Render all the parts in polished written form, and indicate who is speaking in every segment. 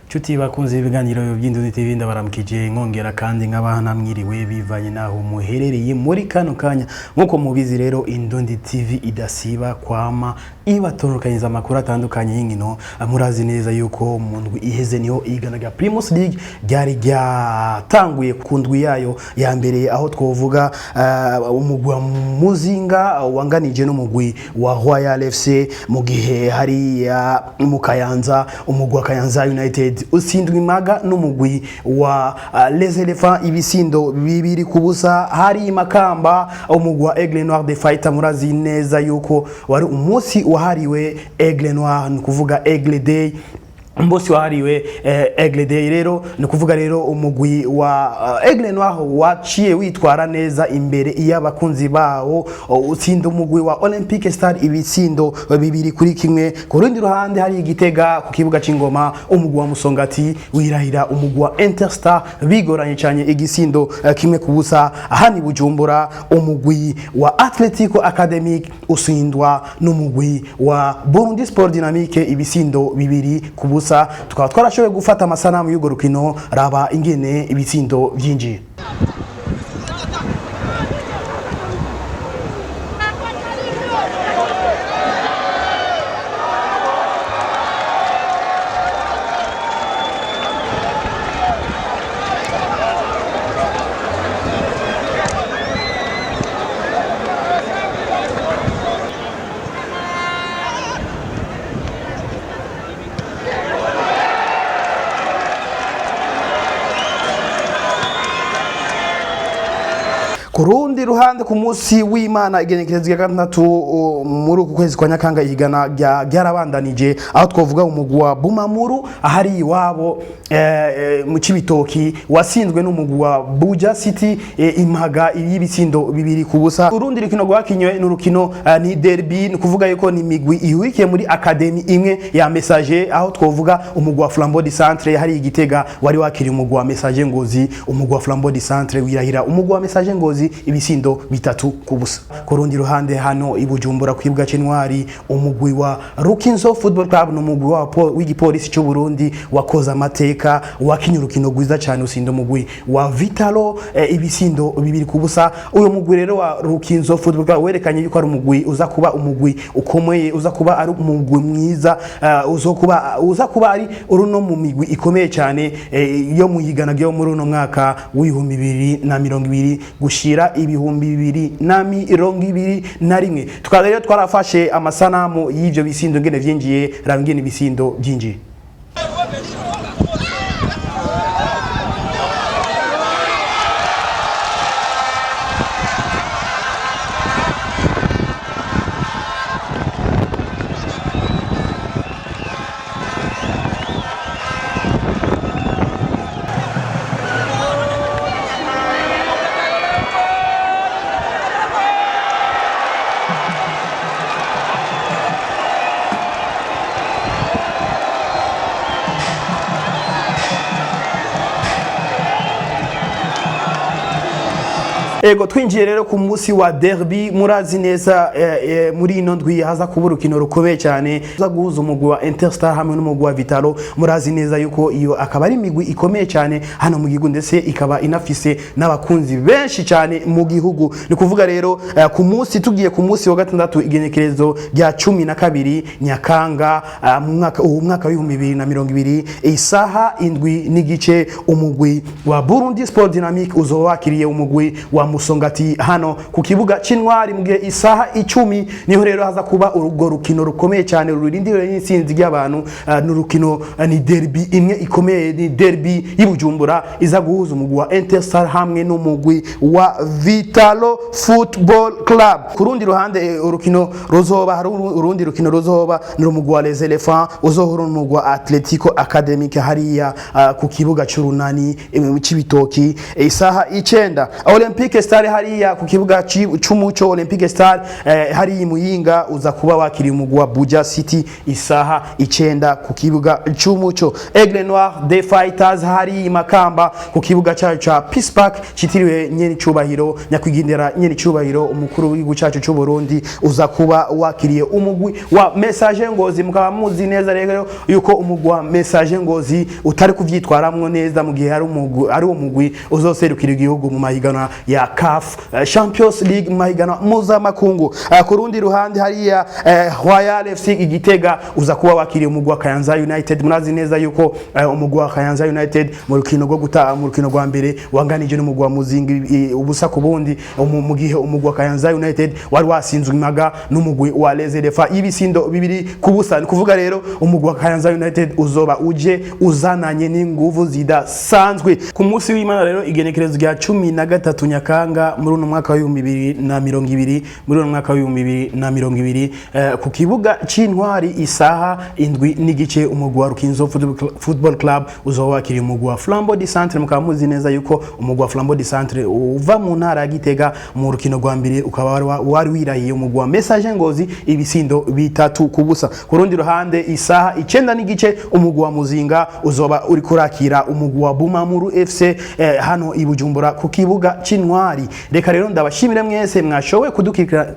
Speaker 1: Chuti bakunze ibiganiro by'Indundi TV ndabaramukije nkongera kandi nk'abana mwiriwe bivanye naho muherereye muri kano kanya nkuko mubizi rero Indundi TV idasiba kwama ibatorokanyeza amakuru atandukanye y'inkino murazi neza yuko mu ndwi iheze niho iganaga Primus League ryari ryatanguye kundwi yayo ya mbere aho twovuga umugwa muzinga wanganije n'umugwi wa Royal FC mu gihe hari mu Kayanza umugwa Kayanza United usindwa imaga n'umugwi wa Les Elephants ibisindo bibiri kubusa hari Makamba umugwi wa Aigle Noir de Fighter murazi neza yuko wari umunsi wahariwe Aigle Noir nukuvuga Aigle Day mbosi wahariwe Aigle Day rero nukuvuga rero umugwi wa Aigle Noir waciye witwara neza imbere y'abakunzi bawo utsinda umugwi wa Olympic Star ibisindo bibiri kuri kimwe ku rundi ruhande hari igitega ku kibuga c'ingoma umugwi wa Musongati wirahira umugwi wa Interstar bigoranye cyane igisindo kimwe kubusa ahani Bujumbura umugwi wa Atletico Academic usindwa n'umugwi wa Burundi Sport Dynamique ibisindo bibiri kubusa tukaba twarashoboye gufata amasanamu y'ugo rukino raba ingene ibitsindo byinjiye. Kurundi ruhande ku munsi w'Imana igenekerezo ya Gatandatu muri uku kwezi kwa Nyakanga igana ryarabandanije aho twovuga umugwi wa Bumamuru ahari iwabo mu Cibitoki wasinzwe n'umugwi wa Buja City impaga y'ibisindo bibiri kubusa. Urundi rukino rwakinywe n'urukino ni derby nukuvuga yuko ni imigwi ihurikiye muri academy imwe ya Message aho twovuga umugwi wa Flambeau du Centre hari igitega wari wakiri umugwi wa Message Ngozi umugwi wa Flambeau du Centre wirahira umugwi wa Message Ngozi ibisindo bitatu kubusa. Kurundi ruhande hano ibujumbura kwibuga c'intwari umugwi wa Rukinzo Football Club n'umugwi w'igipolisi cy'u Burundi wakoze amateka wakinye urukino rwiza cyane usinda umugwi wa Vitalo ibisindo bibiri kubusa. Uyo mugwi rero wa Rukinzo Football Club werekanye yuko ari umugwi uza kuba umugwi ukomeye uza kuba ari umugwi mwiza uza kuba ari uruno mu migwi ikomeye cyane yo muyigana gyo muri uno mwaka w'ibihumbi 2020 gushira ibihumbi 2021 tukaba rero twarafashe amasanamu y'ivyo bisindo ngene vyinjiye rangene ibisindo byinjiye. Ego twinjiye rero ku munsi wa derby murazi neza muri ino ndwi haza kubura urukino rukomeye cyane uza guhuza umugwi wa Interstar hamwe n'umugwi wa Vitalo murazi neza yuko iyo akaba ari imigwi ikomeye cyane hano mu gihugu ndetse ikaba inafise n'abakunzi benshi cyane mu gihugu ni kuvuga rero ku munsi tugiye ku munsi wa Gatandatu igenekerezo rya 12 Nyakanga mwaka w'2020 isaha indwi n'igice umugwi wa Burundi Sport Dynamique uzowakiriye umugwi wa Musongati hano ku kibuga c'intwari mu gihe isaha 10 niho rero haza kuba urugo rukino rukomeye cyane rurindiriwe n'insinzi y'abantu n'urukino ni derby imwe ikomeye ni derby y'Ibujumbura iza guhuza umugwi wa Interstar hamwe n'umugwi wa Vitalo Football Club. Kurundi ruhande urukino ruzoba hari urundi rukino ruzoba n'umugwi wa Les Elephants uzohura n'umugwi wa Atletico Academic hariya ku kibuga c'urunani mu Cibitoki isaha 9. Olympic Olympique Star hariya ku kibuga c'umuco Olympique Star hari Muyinga uza kuba wakiriye umugwi wa Buja City isaha 9 ku kibuga c'umuco. Aigle Noir des Fighters hari Makamba ku kibuga ca Peace Park citiriwe nyene cubahiro nyakwigendera nyene cubahiro umukuru w'igihugu cacu c'u Burundi uza kuba wakiriye umugwi wa Message Ngozi. Mukaba muzi neza rero yuko umugwi wa Message Ngozi utari kuvyitwaramwo neza mu gihe ari umugwi uzoserukira igihugu mu mahiganwa ya CAF Champions League mahiganwa mpuzamakungu. Ku rundi ruhande hariya Royal FC Igitega uza kuba wakiriye umugwi wa Kayanza United. Murazi neza yuko umugwi wa Kayanza United mu rukino rwo gutaha mu rukino rwa mbere wanganije n'umugwi wa Muzingi ubusa ku bundi mu gihe umugwi wa Kayanza United wari wasinzwe imaga n'umugwi wa Les Elephants ibisindo bibiri kubusa. Ni kuvuga rero umugwi wa Kayanza United uzoba uje uzananye n'inguvu zidasanzwe. Ku munsi w'Imana rero igenekerezo rya 13 Nyakanga muri uno mwaka wa 2020 muri uno mwaka wa 2020 ku kibuga c'Intwari isaha indwi n'igice umugwi wa Rukinzo Football Club uzoba wakiriye umugwi wa Flambeau du Centre. Mukaba muzi neza yuko umugwi wa Flambeau du Centre uva mu ntara ya Gitega mu rukino rwa mbere ukaba wari wirahiye umugwi wa Message Ngozi ibisindo bitatu kubusa. Ku rundi ruhande isaha 9 n'igice umugwi wa Muzinga uzoba uri kurakira umugwi wa Bumamuru FC hano i Bujumbura ku kibuga c'Intwari. Reka rero ndabashimire mwese mwashowe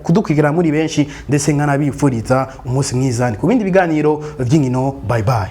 Speaker 1: kudukikira muri benshi ndetse nkanabifuriza umunsi mwiza ku bindi biganiro vy'inkino. Bye bye.